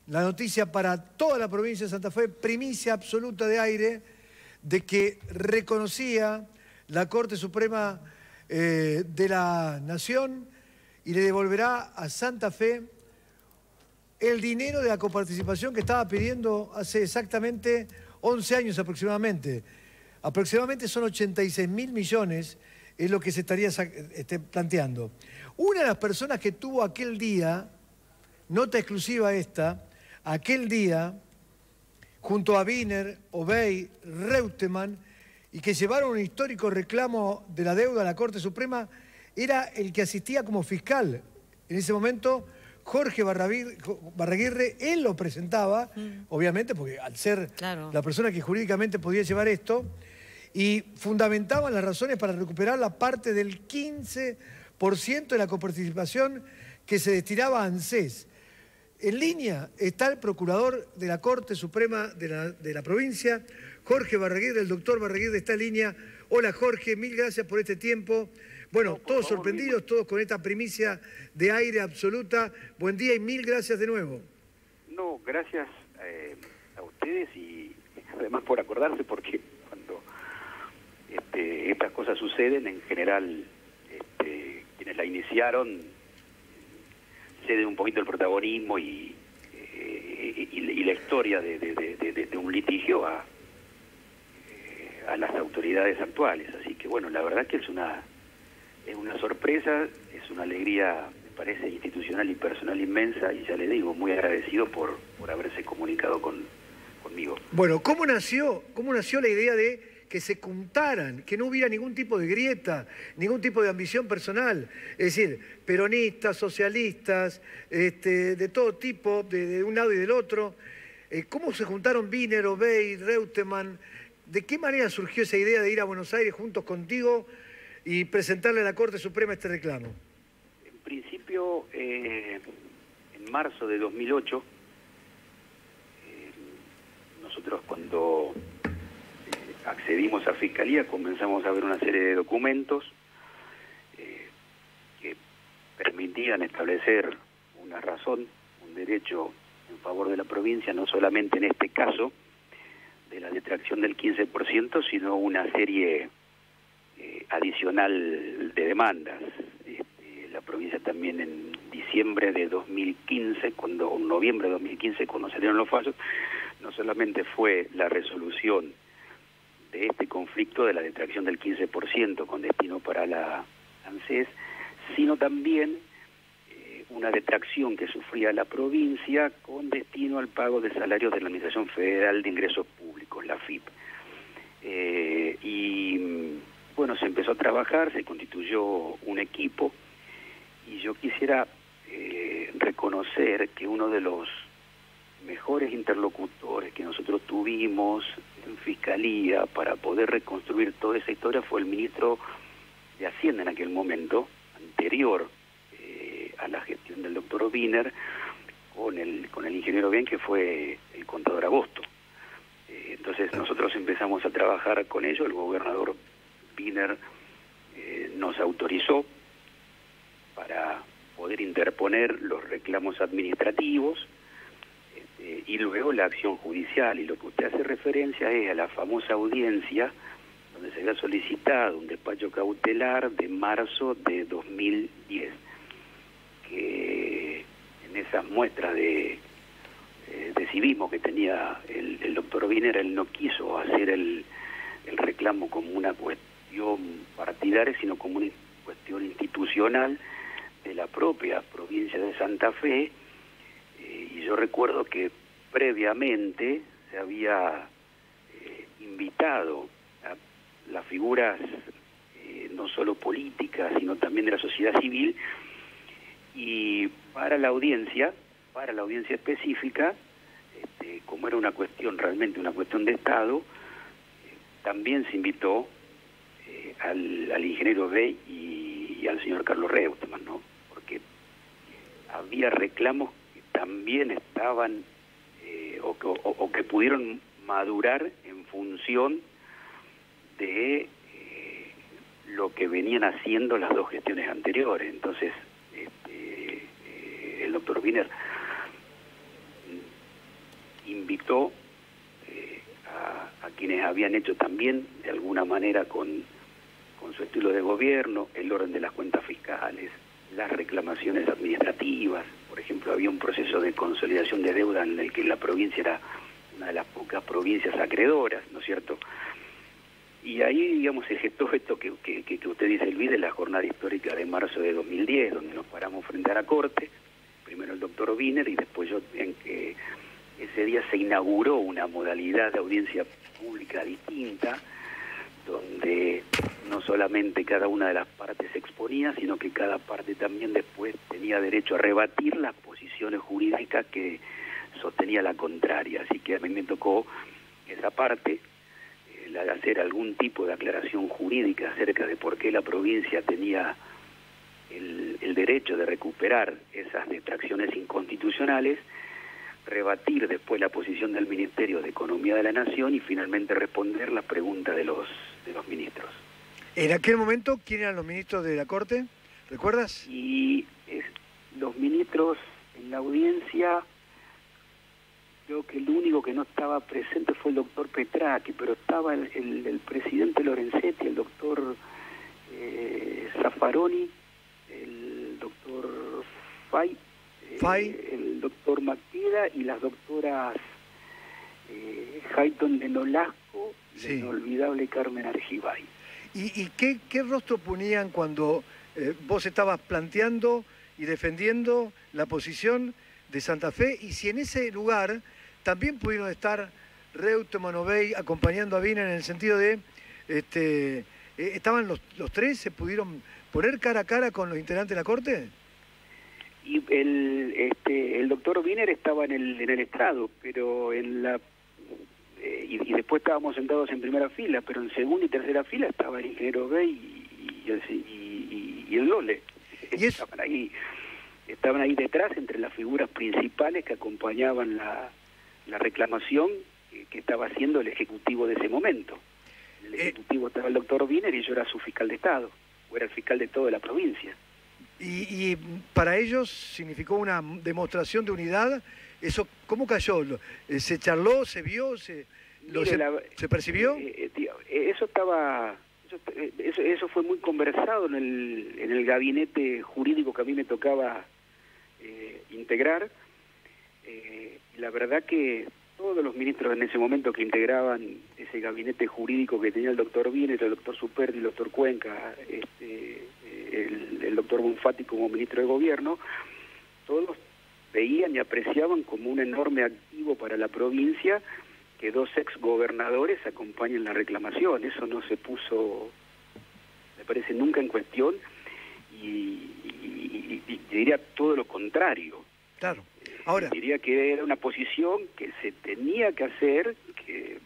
la noticia para toda la provincia de Santa Fe, primicia absoluta de aire, de que reconocía la Corte Suprema de la Nación y le devolverá a Santa Fe el dinero de la coparticipación que estaba pidiendo hace exactamente 11 años aproximadamente. Aproximadamente son 86.000 millones, es lo que se estaría planteando. Una de las personas que tuvo aquel día, nota exclusiva esta, aquel día, junto a Wiener, Obey, Reutemann, y que llevaron un histórico reclamo de la deuda a la Corte Suprema, era el que asistía como fiscal. En ese momento, Jorge Barraguirre, él lo presentaba, obviamente, porque al ser la persona que jurídicamente podía llevar esto, y fundamentaban las razones para recuperar la parte del 15% de la coparticipación que se destinaba a ANSES. En línea está el procurador de la Corte Suprema de la provincia, Jorge Barraguirre. El doctor Barraguirre está en línea. Hola Jorge, mil gracias por este tiempo. Bueno, todos sorprendidos, todos con esta primicia de aire absoluta. Buen día y mil gracias de nuevo. No, gracias a ustedes y además por acordarse, porque cuando estas cosas suceden, en general quienes la iniciaron ceden un poquito el protagonismo y la historia de un litigio a las autoridades actuales. Así que bueno, la verdad que es una sorpresa, es una alegría, me parece, institucional y personal inmensa, y ya le digo, muy agradecido por haberse comunicado conmigo. Bueno, ¿cómo nació la idea de que se juntaran, que no hubiera ningún tipo de grieta, ningún tipo de ambición personal? Es decir, peronistas, socialistas, de todo tipo, de un lado y del otro. ¿Cómo se juntaron Wiener, Obey, Reutemann? ¿De qué manera surgió esa idea de ir a Buenos Aires juntos contigo y presentarle a la Corte Suprema este reclamo? En principio, en marzo de 2008, nosotros cuando accedimos a Fiscalía comenzamos a ver una serie de documentos que permitían establecer una razón, un derecho en favor de la provincia, no solamente en este caso de la detracción del 15%, sino una serie adicional de demandas. La provincia también en diciembre de 2015, en noviembre de 2015, cuando salieron los fallos, no solamente fue la resolución de este conflicto de la detracción del 15% con destino para la ANSES, sino también una detracción que sufría la provincia con destino al pago de salarios de la Administración Federal de Ingresos Públicos, la FIP. Y bueno, se empezó a trabajar, se constituyó un equipo, y yo quisiera reconocer que uno de los mejores interlocutores que nosotros tuvimos en Fiscalía para poder reconstruir toda esa historia fue el ministro de Hacienda en aquel momento, anterior a la gestión del doctor Wiener, con el ingeniero Bien, que fue el contador Agosto. Entonces nosotros empezamos a trabajar con ellos, el gobernador Wiener nos autorizó para poder interponer los reclamos administrativos y luego la acción judicial. Y lo que usted hace referencia es a la famosa audiencia donde se había solicitado un despacho cautelar de marzo de 2010, que en esas muestras de civismo que tenía el doctor Wiener, él no quiso hacer el reclamo como una cuestión partidaria, sino como una cuestión institucional de la propia provincia de Santa Fe. Y yo recuerdo que previamente se había invitado a las figuras no solo políticas, sino también de la sociedad civil, y para la audiencia específica, como era una cuestión, realmente una cuestión de Estado, también se invitó al ingeniero Bey y al señor Carlos Reutemann, ¿no? Porque había reclamos que también estaban o que pudieron madurar en función de lo que venían haciendo las dos gestiones anteriores. Entonces el doctor Wiener invitó a quienes habían hecho también, de alguna manera, con su estilo de gobierno, el orden de las cuentas fiscales, las reclamaciones administrativas. Por ejemplo, había un proceso de consolidación de deuda en el que la provincia era una de las pocas provincias acreedoras, ¿no es cierto? Y ahí, digamos, se gestó esto que usted dice, Luis, de la jornada histórica de marzo de 2010, donde nos paramos frente a la Corte, primero el doctor Wiener y después yo, en que ese día se inauguró una modalidad de audiencia pública distinta, donde no solamente cada una de las partes se exponía, sino que cada parte también después tenía derecho a rebatir las posiciones jurídicas que sostenía la contraria. Así que a mí me tocó esa parte, la de hacer algún tipo de aclaración jurídica acerca de por qué la provincia tenía el derecho de recuperar esas detracciones inconstitucionales, rebatir después la posición del Ministerio de Economía de la Nación y finalmente responder la pregunta de los ministros. En aquel momento, ¿quién eran los ministros de la Corte? ¿Recuerdas? Y los ministros en la audiencia, creo que el único que no estaba presente fue el doctor Petracchi, pero estaba el presidente Lorenzetti, el doctor Zaffaroni, el doctor Fay, el doctor Mactida y las doctoras Hayton de Nolasco y la inolvidable Carmen Argibay. ¿Y qué rostro ponían cuando vos estabas planteando y defendiendo la posición de Santa Fe? Y si en ese lugar también pudieron estar Reutemann, Obey acompañando a Wiener en el sentido de, ¿estaban los tres? ¿Se pudieron poner cara a cara con los integrantes de la Corte? Y el doctor Wiener estaba en el estrado, pero y después estábamos sentados en primera fila, pero en segunda y tercera fila estaba el ingeniero Obey y el Lole. ¿Y eso? Estaban ahí detrás entre las figuras principales que acompañaban la reclamación que estaba haciendo el Ejecutivo de ese momento. En el Ejecutivo estaba el doctor Wiener y yo era su fiscal de Estado, o era el fiscal de toda la provincia. Y para ellos significó una demostración de unidad. ¿Eso cómo cayó? ¿Se charló, se vio, se percibió? Eso fue muy conversado en el gabinete jurídico que a mí me tocaba integrar. La verdad que todos los ministros en ese momento que integraban ese gabinete jurídico que tenía el doctor Wiener, el doctor Superdi, el doctor Cuenca, el doctor Bonfatti como ministro de Gobierno, todos veían y apreciaban como un enorme activo para la provincia que dos exgobernadores acompañen la reclamación. Eso no se puso, me parece, nunca en cuestión y diría todo lo contrario. Claro. Ahora diría que era una posición que se tenía que hacer, que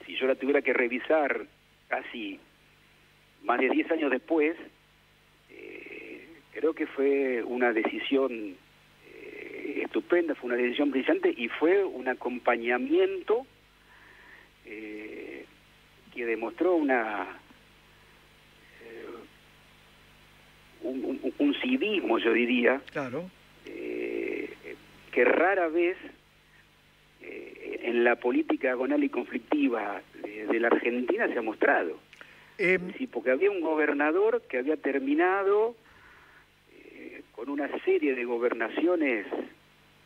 si yo la tuviera que revisar casi más de 10 años después, creo que fue una decisión estupenda, fue una decisión brillante y fue un acompañamiento que demostró un civismo, yo diría, claro, que rara vez en la política agonal y conflictiva de la Argentina se ha mostrado. Sí, porque había un gobernador que había terminado con una serie de gobernaciones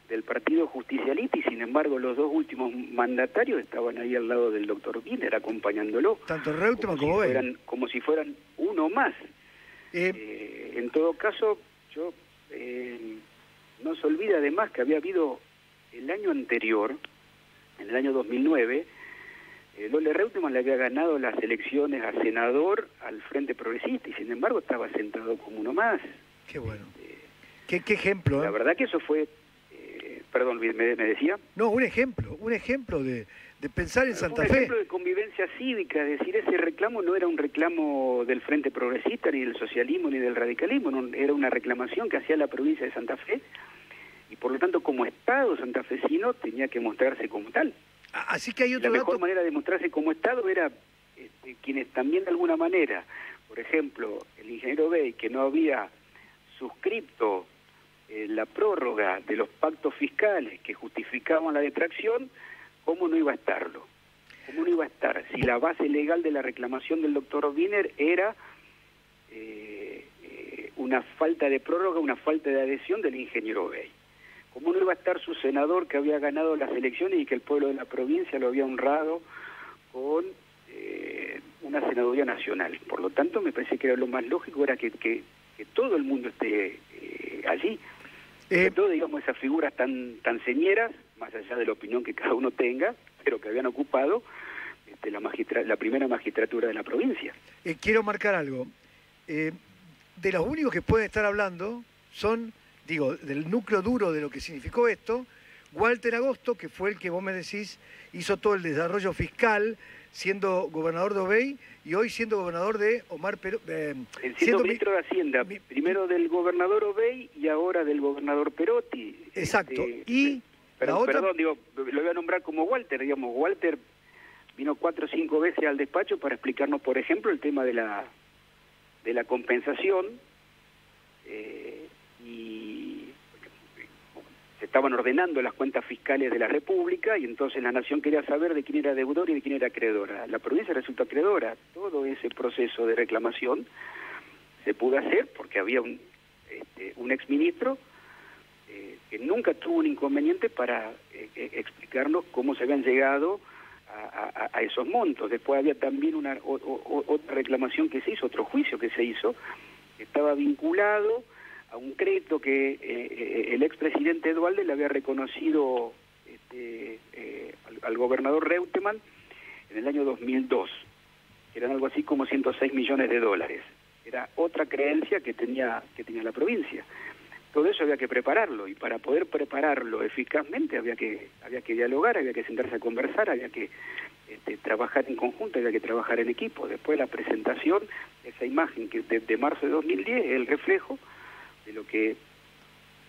del Partido Justicialista y sin embargo los dos últimos mandatarios estaban ahí al lado del doctor Wiener acompañándolo. Tanto Reutemann como Obey. Como si fueran uno más. En todo caso, no se olvida además que había habido el año anterior, en el año 2009, Lole Reutemann le había ganado las elecciones a senador al Frente Progresista y sin embargo estaba sentado como uno más. Qué bueno. ¿Qué ejemplo? La verdad que eso fue... perdón, ¿me decía? No, un ejemplo de pensar en Santa Fe. Un ejemplo de convivencia cívica, es decir, ese reclamo no era un reclamo del Frente Progresista, ni del socialismo, ni del radicalismo, no, era una reclamación que hacía la provincia de Santa Fe, y por lo tanto como Estado santafesino tenía que mostrarse como tal. Así que hay otro La mejor manera de mostrarse como Estado era quienes también de alguna manera, por ejemplo, el ingeniero Bey, que no había suscrito la prórroga de los pactos fiscales que justificaban la detracción, ¿Cómo no iba a estarlo? ¿Cómo no iba a estar? Si la base legal de la reclamación del doctor Wiener era una falta de prórroga, una falta de adhesión del ingeniero Bey. ¿Cómo no iba a estar su senador que había ganado las elecciones y que el pueblo de la provincia lo había honrado con una senaduría nacional? Por lo tanto, me parece que era lo más lógico era que todo el mundo esté allí. Sobre todo, digamos, esas figuras tan señeras, más allá de la opinión que cada uno tenga, pero que habían ocupado la primera magistratura de la provincia. Quiero marcar algo. De los únicos que pueden estar hablando son, digo, del núcleo duro de lo que significó esto, Walter Agosto, que fue el que vos me decís hizo todo el desarrollo fiscal, siendo gobernador de Obey y hoy siendo gobernador de Omar Perú. Siendo ministro de Hacienda, primero del gobernador Obey y ahora del gobernador Perotti. Exacto. Y perdón, digo, lo voy a nombrar como Walter, digamos, Walter vino 4 o 5 veces al despacho para explicarnos, por ejemplo, el tema de la compensación, y se estaban ordenando las cuentas fiscales de la República y entonces la Nación quería saber de quién era deudor y de quién era acreedora. La provincia resultó acreedora. Todo ese proceso de reclamación se pudo hacer porque había un exministro que nunca tuvo un inconveniente para explicarnos cómo se habían llegado a esos montos. Después había también otra reclamación que se hizo, otro juicio que se hizo, que estaba vinculado a un crédito que el expresidente Duhalde le había reconocido al gobernador Reutemann en el año 2002, que eran algo así como 106 millones de dólares. Era otra creencia que tenía la provincia. Todo eso había que prepararlo, y para poder prepararlo eficazmente había que dialogar, había que sentarse a conversar, había que trabajar en conjunto, había que trabajar en equipo. Después la presentación, esa imagen que de marzo de 2010 es el reflejo de lo que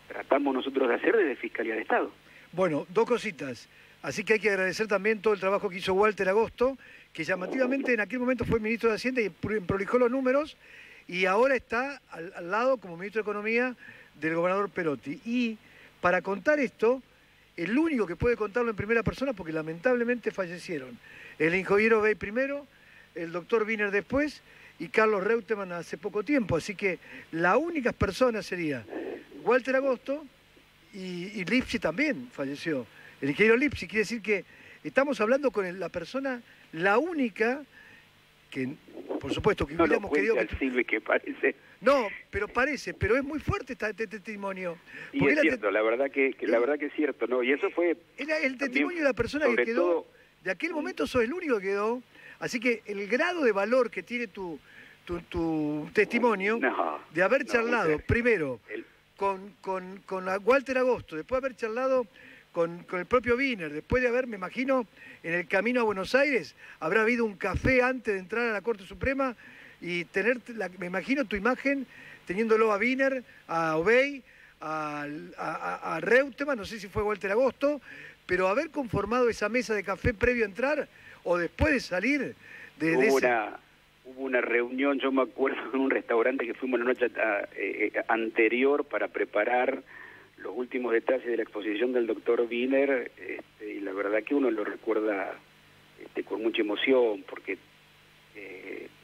tratamos nosotros de hacer desde Fiscalía de Estado. Bueno, 2 cositas. Así que hay que agradecer también todo el trabajo que hizo Walter Agosto, que llamativamente en aquel momento fue ministro de Hacienda y prolijó los números, y ahora está al lado como ministro de Economía del gobernador Perotti. Y para contar esto, el único que puede contarlo en primera persona, porque lamentablemente fallecieron el ingeniero Bey primero, el doctor Wiener después y Carlos Reutemann hace poco tiempo. Así que la única persona sería Walter Agosto, y Lipsi también falleció. El ingeniero Lipsi, quiere decir que estamos hablando con la persona, la única que, por supuesto, que hubiéramos querido que parece. No, pero es muy fuerte este testimonio. Y es cierto, la verdad que es cierto, ¿no? Y eso fue... Era el testimonio de la persona que quedó, de aquel momento sos el único que quedó, así que el grado de valor que tiene tu testimonio, de haber charlado primero con Walter Agosto, después de haber charlado con el propio Wiener, después de haber, me imagino, en el camino a Buenos Aires, habrá habido un café antes de entrar a la Corte Suprema y tener, me imagino tu imagen, teniéndolo a Wiener, a Obey, a Reutemann, no sé si fue Walter Agosto, pero haber conformado esa mesa de café previo a entrar o después de salir Hubo una reunión, yo me acuerdo, en un restaurante que fuimos la noche anterior para preparar los últimos detalles de la exposición del doctor Wiener, y la verdad que uno lo recuerda con mucha emoción, porque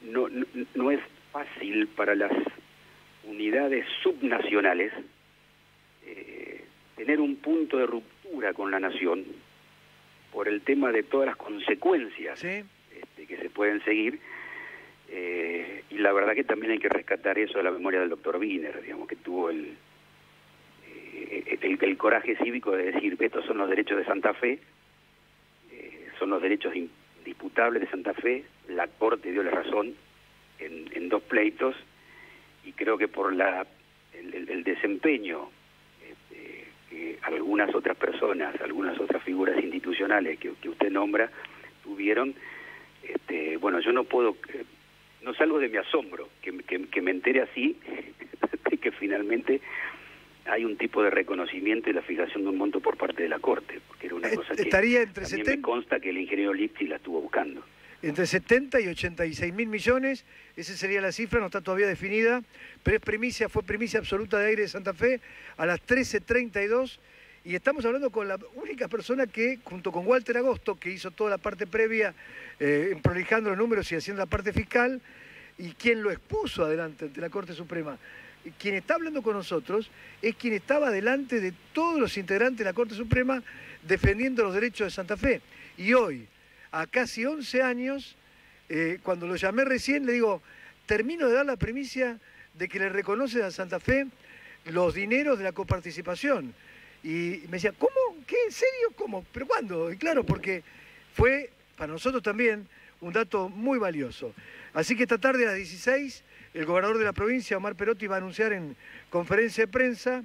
no es fácil para las unidades subnacionales tener un punto de ruptura con la nación por el tema de todas las consecuencias que se pueden seguir, y la verdad que también hay que rescatar eso de la memoria del doctor Wiener, digamos, que tuvo el coraje cívico de decir: estos son los derechos de Santa Fe, son los derechos indisputables de Santa Fe, la Corte dio la razón en 2 pleitos, y creo que por el desempeño que algunas otras personas, algunas otras figuras institucionales que usted nombra tuvieron, bueno, yo no salgo de mi asombro que me entere así de que finalmente hay un tipo de reconocimiento y la fijación de un monto por parte de la Corte, porque era una cosa que estaría entre también me consta que el ingeniero Lipsi la estuvo buscando. Entre 70 y 86 mil millones, esa sería la cifra, no está todavía definida, pero fue primicia absoluta de Aire de Santa Fe a las 13:32, Y estamos hablando con la única persona que, junto con Walter Agosto, que hizo toda la parte previa, prolijando los números y haciendo la parte fiscal, y quien lo expuso adelante ante la Corte Suprema. Y quien está hablando con nosotros es quien estaba delante de todos los integrantes de la Corte Suprema defendiendo los derechos de Santa Fe. Y hoy, a casi 11 años, cuando lo llamé recién, le digo, termino de dar la primicia de que le reconocen a Santa Fe los dineros de la coparticipación. Y me decía, ¿cómo? ¿Qué? ¿En serio? ¿Cómo? ¿Pero cuándo? Y claro, porque fue para nosotros también un dato muy valioso. Así que esta tarde a las 16, el gobernador de la provincia, Omar Perotti, va a anunciar en conferencia de prensa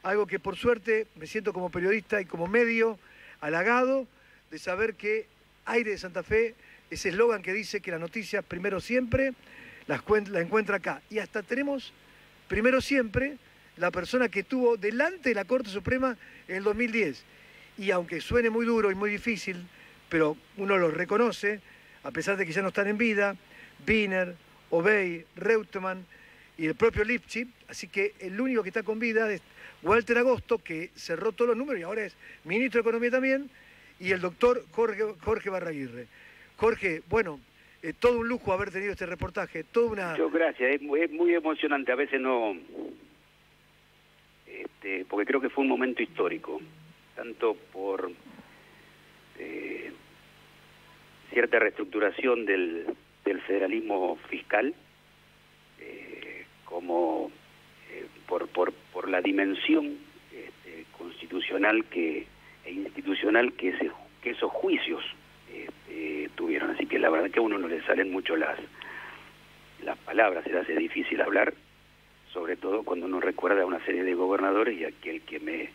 algo que por suerte me siento como periodista y como medio halagado de saber que Aire de Santa Fe, ese eslogan que dice que las noticias primero siempre, la encuentra acá. Y hasta tenemos primero siempre la persona que estuvo delante de la Corte Suprema en el 2010. Y aunque suene muy duro y muy difícil, pero uno lo reconoce, a pesar de que ya no están en vida, Wiener, Obey, Reutemann y el propio Lipschitz, así que el único que está con vida es Walter Agosto, que cerró todos los números y ahora es ministro de Economía también, y el doctor Jorge Barraguirre. Jorge, bueno, todo un lujo haber tenido este reportaje, toda una... Muchas gracias, es muy emocionante, a veces no... porque creo que fue un momento histórico, tanto por cierta reestructuración del federalismo fiscal, como por la dimensión constitucional e institucional que esos juicios tuvieron. Así que la verdad que a uno no le salen mucho las palabras, se le hace difícil hablar, sobre todo cuando uno recuerda a una serie de gobernadores y aquel que me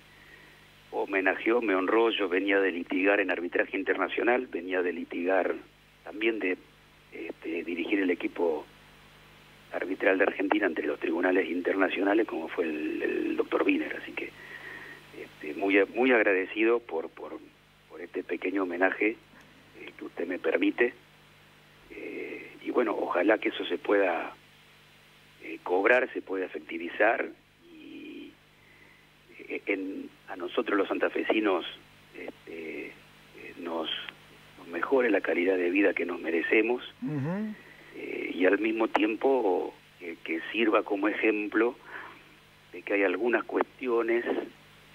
homenajeó, me honró. Yo venía de litigar en arbitraje internacional, venía de litigar también de dirigir el equipo arbitral de Argentina ante los tribunales internacionales, como fue el doctor Wiener. Así que muy agradecido por este pequeño homenaje que usted me permite, y bueno, ojalá que eso se pueda cobrar, se pueda efectivizar, y a nosotros los santafesinos nos mejore la calidad de vida que nos merecemos. Y al mismo tiempo que sirva como ejemplo de que hay algunas cuestiones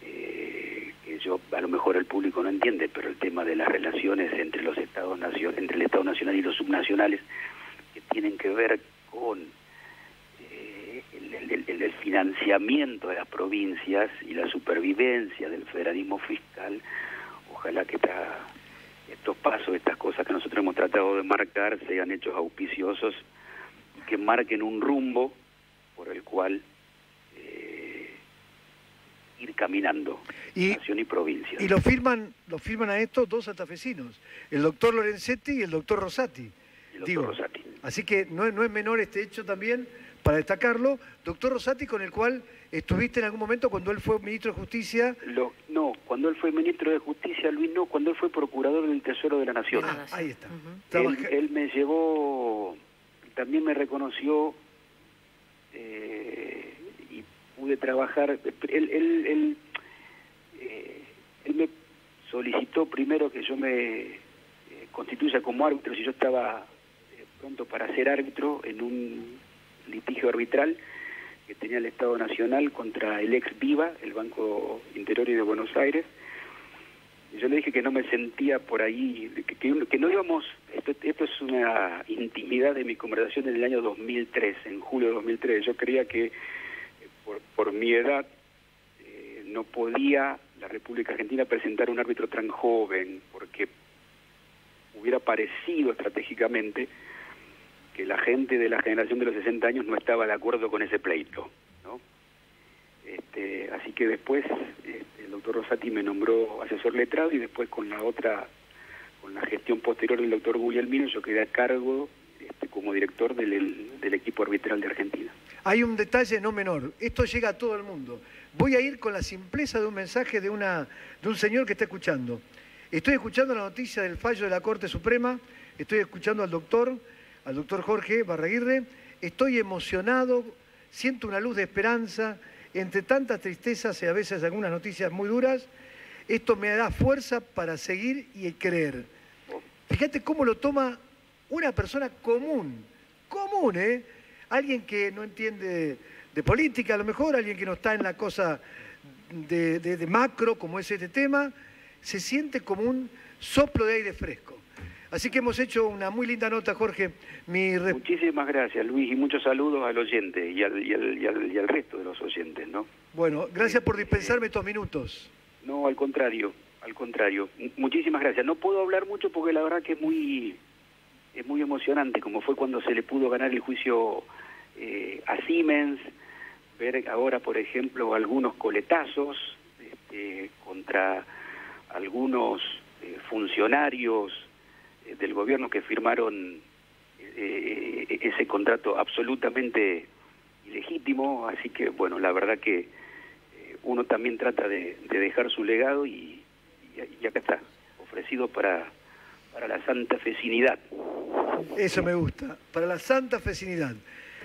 que yo, a lo mejor el público no entiende, pero el tema de las relaciones entre los entre el Estado Nacional y los subnacionales, que tienen que ver con el financiamiento de las provincias y la supervivencia del federalismo fiscal. Ojalá que estos pasos, estas cosas que nosotros hemos tratado de marcar, sean hechos auspiciosos y que marquen un rumbo por el cual ir caminando, nación y provincia. Y lo firman a estos dos santafesinos, el doctor Lorenzetti y el doctor Rosati. Rosati. Así que no es menor este hecho también, para destacarlo. Doctor Rosati, con el cual estuviste en algún momento cuando él fue ministro de Justicia. No, cuando él fue ministro de Justicia, Luis, no, cuando él fue procurador del Tesoro de la Nación. Ahí está. Él me llevó, también me reconoció, y pude trabajar. Él me solicitó primero que yo me constituya como árbitro, si yo estaba pronto para ser árbitro en un litigio arbitral que tenía el Estado Nacional contra el ex Viva, el Banco Interior de Buenos Aires. Y yo le dije que no me sentía por ahí, que no íbamos, esto es una intimidad de mi conversación en el año 2003, en julio de 2003. Yo creía que por mi edad no podía la República Argentina presentar un árbitro tan joven, porque hubiera parecido estratégicamente que la gente de la generación de los 60 años no estaba de acuerdo con ese pleito, ¿no? Así que después el doctor Rosati me nombró asesor letrado, y después con la gestión posterior del doctor Guglielmino yo quedé a cargo como director del equipo arbitral de Argentina. Hay un detalle no menor, esto llega a todo el mundo. Voy a ir con la simpleza de un mensaje de un señor que está escuchando. Estoy escuchando la noticia del fallo de la Corte Suprema, estoy escuchando al doctor Jorge Barraguirre, estoy emocionado, siento una luz de esperanza entre tantas tristezas y a veces algunas noticias muy duras, esto me da fuerza para seguir y creer. Fíjate cómo lo toma una persona común, ¿eh? Alguien que no entiende de política, a lo mejor, alguien que no está en la cosa de macro, como es este tema, se siente como un soplo de aire fresco. Así que hemos hecho una muy linda nota, Jorge. Muchísimas gracias, Luis, y muchos saludos al oyente y al resto de los oyentes, ¿no? Bueno, gracias por dispensarme estos minutos. No, al contrario. Muchísimas gracias. No puedo hablar mucho porque la verdad que es muy emocionante, como fue cuando se le pudo ganar el juicio a Siemens, ver ahora, por ejemplo, algunos coletazos contra algunos funcionarios del gobierno que firmaron ese contrato absolutamente ilegítimo. Así que, bueno, la verdad que uno también trata de dejar su legado y acá está, ofrecido para la santafesinidad. Eso me gusta, para la santafesinidad.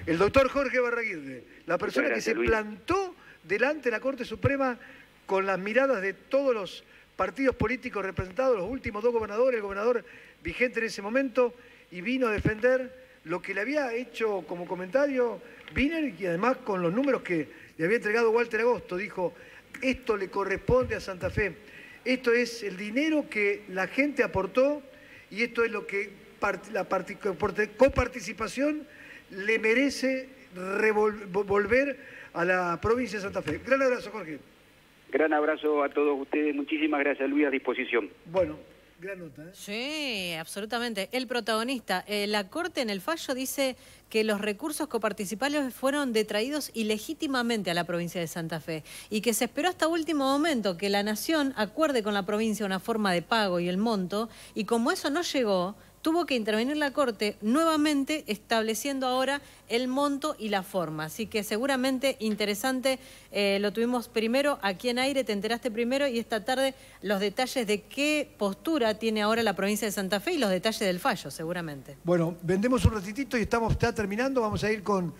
El doctor Jorge Barraguirre, la persona que se plantó delante de la Corte Suprema con las miradas de todos los partidos políticos representados, los últimos dos gobernadores, el gobernador vigente en ese momento, y vino a defender lo que le había hecho como comentario Wiener, y además con los números que le había entregado Walter Agosto. Dijo, esto le corresponde a Santa Fe, esto es el dinero que la gente aportó y esto es lo que la coparticipación le merece volver a la provincia de Santa Fe. Gran abrazo, Jorge. Gran abrazo a todos ustedes. Muchísimas gracias, Luis, a disposición. Bueno, gran nota, ¿eh? Sí, absolutamente. El protagonista. La Corte en el fallo dice que los recursos coparticipables fueron detraídos ilegítimamente a la provincia de Santa Fe y que se esperó hasta último momento que la Nación acuerde con la provincia una forma de pago y el monto, y como eso no llegó, tuvo que intervenir la Corte nuevamente estableciendo ahora el monto y la forma. Así que seguramente interesante, lo tuvimos primero aquí en aire, te enteraste primero, y esta tarde los detalles de qué postura tiene ahora la provincia de Santa Fe y los detalles del fallo seguramente. Bueno, vendemos un ratitito y estamos ya terminando, vamos a ir con